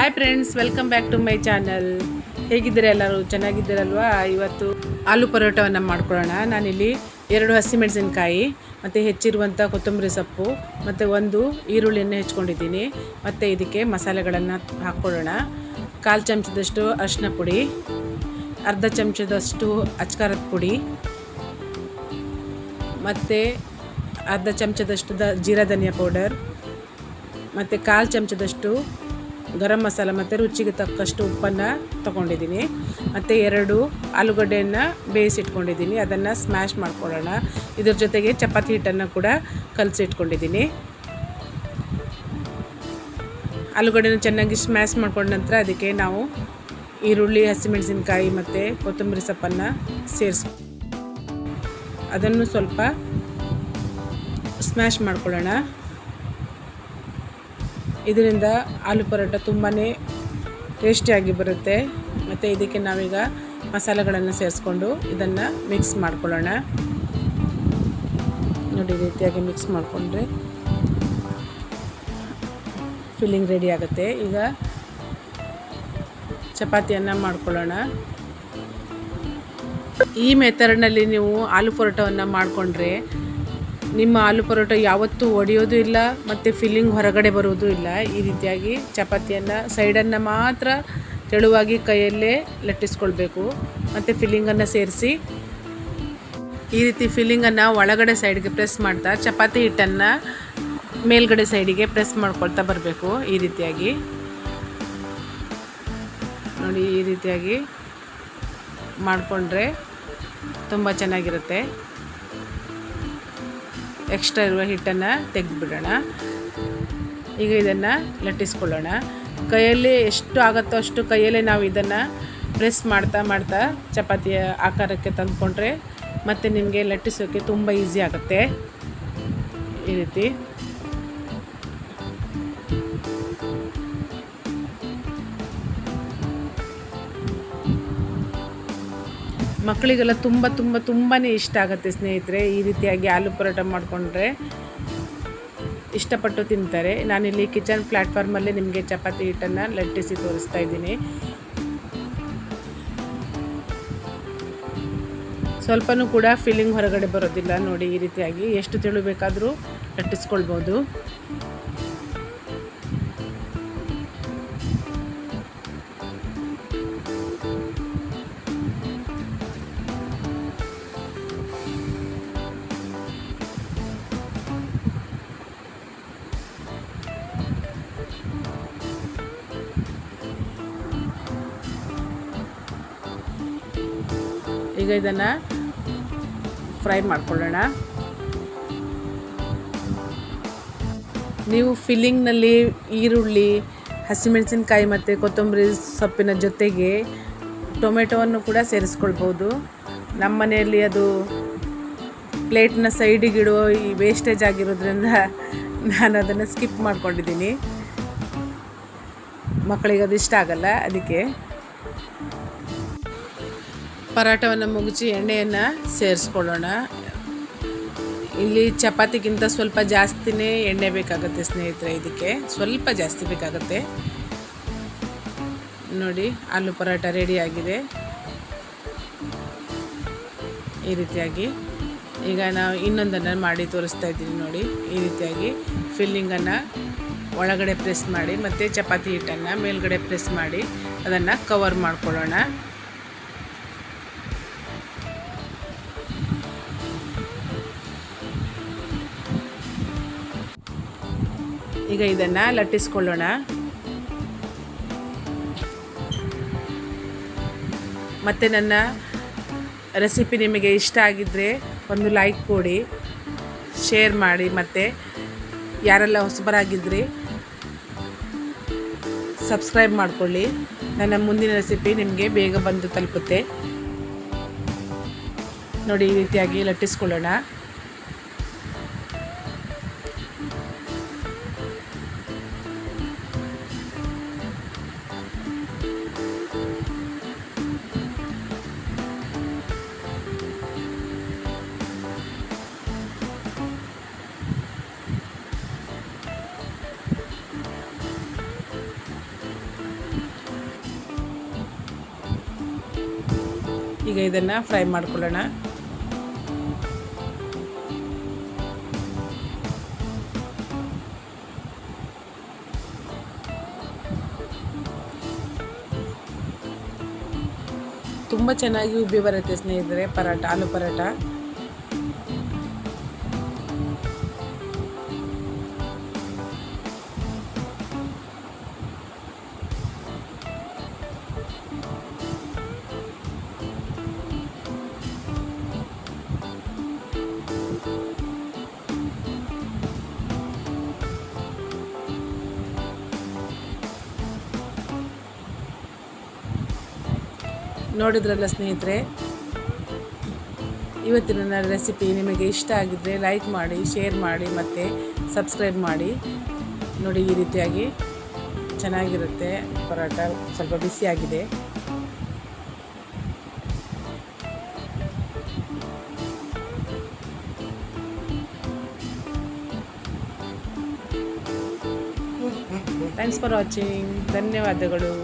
Hi friends, welcome back to my channel. ಹೇಗಿದ್ದೀರಾ ಎಲ್ಲರೂ? ಚೆನ್ನಾಗಿದ್ದೀರಲ್ವಾ? ಇವತ್ತು ಆಲೂ ಪರೋಟವನ್ನು ಮಾಡ್ಕೊಳ್ಳೋಣ. ನಾನಿಲ್ಲಿ 2 ಹಸಿಮೆಣಸಿನಕಾಯಿ ಮತ್ತು ಹೆಚ್ಚಿರುವಂಥ ಕೊತ್ತಂಬರಿ ಸೊಪ್ಪು ಮತ್ತು 1 ಈರುಳ್ಳಿಯನ್ನು ಹೆಚ್ಕೊಂಡಿದ್ದೀನಿ. ಮತ್ತು ಇದಕ್ಕೆ ಮಸಾಲೆಗಳನ್ನು ಹಾಕ್ಕೊಳ್ಳೋಣ. 1/4 ಚಮಚದಷ್ಟು ಅರಿಶಿನ ಪುಡಿ, ಅರ್ಧ ಚಮಚದಷ್ಟು ಅಚ್ಕಾರದ ಪುಡಿ ಮತ್ತು ಅರ್ಧ ಚಮಚದಷ್ಟು ಜೀರಾ ಧನಿಯಾ ಪೌಡರ್ ಮತ್ತು 1/4 ಚಮಚದಷ್ಟು ಗರಂ ಮಸಾಲ ಮತ್ತು ರುಚಿಗೆ ತಕ್ಕಷ್ಟು ಉಪ್ಪನ್ನು ತೊಗೊಂಡಿದ್ದೀನಿ. ಮತ್ತು 2 ಆಲೂಗಡ್ಡೆಯನ್ನು ಬೇಯಿಸಿಟ್ಕೊಂಡಿದ್ದೀನಿ. ಅದನ್ನು ಸ್ಮ್ಯಾಶ್ ಮಾಡ್ಕೊಳ್ಳೋಣ. ಇದ್ರ ಜೊತೆಗೆ ಚಪಾತಿ ಹಿಟ್ಟನ್ನು ಕೂಡ ಕಲಸಿಟ್ಕೊಂಡಿದ್ದೀನಿ. ಆಲೂಗಡ್ಡೆನ ಚೆನ್ನಾಗಿ ಸ್ಮ್ಯಾಶ್ ಮಾಡ್ಕೊಂಡ ನಂತರ ಅದಕ್ಕೆ ನಾವು ಈರುಳ್ಳಿ, ಹಸಿಮೆಣಸಿನಕಾಯಿ ಮತ್ತು ಕೊತ್ತಂಬರಿ ಸೊಪ್ಪನ್ನು ಅದನ್ನು ಸ್ವಲ್ಪ ಸ್ಮ್ಯಾಶ್ ಮಾಡ್ಕೊಳ್ಳೋಣ. ಇದರಿಂದ ಆಲೂ ಪರೋಟ ತುಂಬಾ ಟೇಸ್ಟಿಯಾಗಿ ಬರುತ್ತೆ. ಮತ್ತು ಇದಕ್ಕೆ ನಾವೀಗ ಮಸಾಲೆಗಳನ್ನು ಸೇರಿಸ್ಕೊಂಡು ಇದನ್ನು ಮಿಕ್ಸ್ ಮಾಡ್ಕೊಳ್ಳೋಣ. ನೋಡಿ, ಈ ರೀತಿಯಾಗಿ ಮಿಕ್ಸ್ ಮಾಡಿಕೊಂಡ್ರೆ ಫಿಲ್ಲಿಂಗ್ ರೆಡಿ ಆಗುತ್ತೆ. ಈಗ ಚಪಾತಿಯನ್ನು ಮಾಡ್ಕೊಳ್ಳೋಣ. ಈ ಮೆಥಡ್ನಲ್ಲಿ ನೀವು ಆಲೂ ಪರೋಟವನ್ನು ಮಾಡಿಕೊಂಡ್ರೆ ನಿಮ್ಮ ಆಲೂ ಪರೋಟ ಯಾವತ್ತೂ ಒಡೆಯೋದು ಇಲ್ಲ ಮತ್ತು ಫಿಲ್ಲಿಂಗ್ ಹೊರಗಡೆ ಬರೋದು ಇಲ್ಲ. ಈ ರೀತಿಯಾಗಿ ಚಪಾತಿಯನ್ನು ಸೈಡನ್ನು ಮಾತ್ರ ತೆಳುವಾಗಿ ಕೈಯಲ್ಲೇ ಲಟ್ಟಿಸ್ಕೊಳ್ಬೇಕು ಮತ್ತು ಫಿಲ್ಲಿಂಗನ್ನು ಸೇರಿಸಿ ಈ ರೀತಿ ಫಿಲ್ಲಿಂಗನ್ನು ಒಳಗಡೆ ಸೈಡ್ಗೆ ಪ್ರೆಸ್ ಮಾಡ್ತಾ ಚಪಾತಿ ಹಿಟ್ಟನ್ನು ಮೇಲ್ಗಡೆ ಸೈಡಿಗೆ ಪ್ರೆಸ್ ಮಾಡ್ಕೊಳ್ತಾ ಬರಬೇಕು. ಈ ರೀತಿಯಾಗಿ ನೋಡಿ, ಈ ರೀತಿಯಾಗಿ ಮಾಡಿಕೊಂಡ್ರೆ ತುಂಬ ಚೆನ್ನಾಗಿರುತ್ತೆ. ಎಕ್ಸ್ಟ್ರಾ ಇರುವ ಹಿಟ್ಟನ್ನು ತೆಗೆದುಬಿಡೋಣ. ಈಗ ಇದನ್ನು ಲಟ್ಟಿಸ್ಕೊಳ್ಳೋಣ. ಕೈಯಲ್ಲಿ ಎಷ್ಟು ಆಗುತ್ತೋ ಅಷ್ಟು ಕೈಯಲ್ಲೇ ನಾವು ಇದನ್ನು ಪ್ರೆಸ್ ಮಾಡ್ತಾ ಚಪಾತಿಯ ಆಕಾರಕ್ಕೆ ತಂದುಕೊಂಡ್ರೆ ಮತ್ತು ನಿಮಗೆ ಲಟ್ಟಿಸೋಕ್ಕೆ ತುಂಬ ಈಸಿ ಆಗುತ್ತೆ. ಈ ರೀತಿ ಮಕ್ಕಳಿಗೆಲ್ಲ ತುಂಬಾ ಇಷ್ಟ ಆಗುತ್ತೆ ಸ್ನೇಹಿತರೆ. ಈ ರೀತಿಯಾಗಿ ಆಲೂ ಪರೋಟ ಮಾಡಿಕೊಂಡ್ರೆ ಇಷ್ಟಪಟ್ಟು ತಿಂತಾರೆ. ನಾನಿಲ್ಲಿ ಕಿಚನ್ ಪ್ಲ್ಯಾಟ್ಫಾರ್ಮಲ್ಲಿ ನಿಮಗೆ ಚಪಾತಿ ಹಿಟ್ಟನ್ನು ಲಟ್ಟಿಸಿ ತೋರಿಸ್ತಾ ಇದ್ದೀನಿ. ಸ್ವಲ್ಪನೂ ಕೂಡ ಫಿಲ್ಲಿಂಗ್ ಹೊರಗಡೆ ಬರೋದಿಲ್ಲ. ನೋಡಿ, ಈ ರೀತಿಯಾಗಿ ಎಷ್ಟು ತೆಳು ಬೇಕಾದರೂ ಲಟ್ಟಿಸ್ಕೊಳ್ಬೋದು. ಈಗ ಇದನ್ನು ಫ್ರೈ ಮಾಡ್ಕೊಳ್ಳೋಣ. ನೀವು ಫಿಲ್ಲಿಂಗ್ನಲ್ಲಿ ಈರುಳ್ಳಿ, ಹಸಿಮೆಣಸಿನಕಾಯಿ ಮತ್ತು ಕೊತ್ತಂಬರಿ ಸೊಪ್ಪಿನ ಜೊತೆಗೆ ಟೊಮೆಟೊವನ್ನು ಕೂಡ ಸೇರಿಸ್ಕೊಳ್ಬೋದು. ನಮ್ಮ ಮನೆಯಲ್ಲಿ ಅದು ಪ್ಲೇಟ್ನ ಸೈಡಿಗಿಡುವ ಈ ವೇಸ್ಟೇಜ್ ಆಗಿರೋದ್ರಿಂದ ನಾನು ಅದನ್ನು ಸ್ಕಿಪ್ ಮಾಡ್ಕೊಂಡಿದ್ದೀನಿ. ಮಕ್ಕಳಿಗೆ ಅದು ಇಷ್ಟ ಆಗಲ್ಲ. ಅದಕ್ಕೆ ಪರೋಟವನ್ನು ಮುಗಿಸಿ ಎಣ್ಣೆಯನ್ನು ಸೇರಿಸ್ಕೊಳ್ಳೋಣ. ಇಲ್ಲಿ ಚಪಾತಿಗಿಂತ ಸ್ವಲ್ಪ ಜಾಸ್ತಿನೇ ಎಣ್ಣೆ ಬೇಕಾಗುತ್ತೆ ಸ್ನೇಹಿತರೆ. ಇದಕ್ಕೆ ಸ್ವಲ್ಪ ಜಾಸ್ತಿ ಬೇಕಾಗುತ್ತೆ. ನೋಡಿ, ಆಲೂ ಪರೋಟ ರೆಡಿಯಾಗಿದೆ. ಈ ರೀತಿಯಾಗಿ ಈಗ ನಾವು ಇನ್ನೊಂದನ್ನು ಮಾಡಿ ತೋರಿಸ್ತಾ ಇದ್ದೀನಿ. ನೋಡಿ, ಈ ರೀತಿಯಾಗಿ ಫಿಲ್ಲಿಂಗನ್ನು ಒಳಗಡೆ ಪ್ರೆಸ್ ಮಾಡಿ ಮತ್ತು ಚಪಾತಿ ಹಿಟ್ಟನ್ನು ಮೇಲ್ಗಡೆ ಪ್ರೆಸ್ ಮಾಡಿ ಅದನ್ನು ಕವರ್ ಮಾಡ್ಕೊಳ್ಳೋಣ. ಈಗ ಇದನ್ನು ಲಟ್ಟಿಸ್ಕೊಳ್ಳೋಣ. ಮತ್ತು ನನ್ನ ರೆಸಿಪಿ ನಿಮಗೆ ಇಷ್ಟ ಆಗಿದ್ದರೆ ಒಂದು ಲೈಕ್ ಕೊಡಿ, ಶೇರ್ ಮಾಡಿ. ಮತ್ತು ಯಾರೆಲ್ಲ ಹೊಸಬರಾಗಿದ್ದರೆ ಸಬ್ಸ್ಕ್ರೈಬ್ ಮಾಡಿಕೊಳ್ಳಿ. ನನ್ನ ಮುಂದಿನ ರೆಸಿಪಿ ನಿಮಗೆ ಬೇಗ ಬಂದು ತಲುಪುತ್ತೆ. ನೋಡಿ, ಈ ರೀತಿಯಾಗಿ ಲಟ್ಟಿಸ್ಕೊಳ್ಳೋಣ. ಈಗ ಇದನ್ನು ಫ್ರೈ ಮಾಡ್ಕೊಳ್ಳೋಣ. ತುಂಬ ಚೆನ್ನಾಗಿ ಉಬ್ಬಿ ಬರುತ್ತೆ ಸ್ನೇಹಿತರೆ ಪರಾಟ, ಆಲೂ ಪರಾಟ. ನೋಡಿದ್ರಲ್ಲ ಸ್ನೇಹಿತರೆ, ಇವತ್ತಿನ ನನ್ನ ರೆಸಿಪಿ ನಿಮಗೆ ಇಷ್ಟ ಆಗಿದ್ದರೆ ಲೈಕ್ ಮಾಡಿ, ಶೇರ್ ಮಾಡಿ ಮತ್ತು ಸಬ್ಸ್ಕ್ರೈಬ್ ಮಾಡಿ. ನೋಡಿ, ಈ ರೀತಿಯಾಗಿ ಚೆನ್ನಾಗಿರುತ್ತೆ ಪರೋಟ, ಸ್ವಲ್ಪ ಬಿಸಿಯಾಗಿದೆ. Thanks for watching. ಧನ್ಯವಾದಗಳು.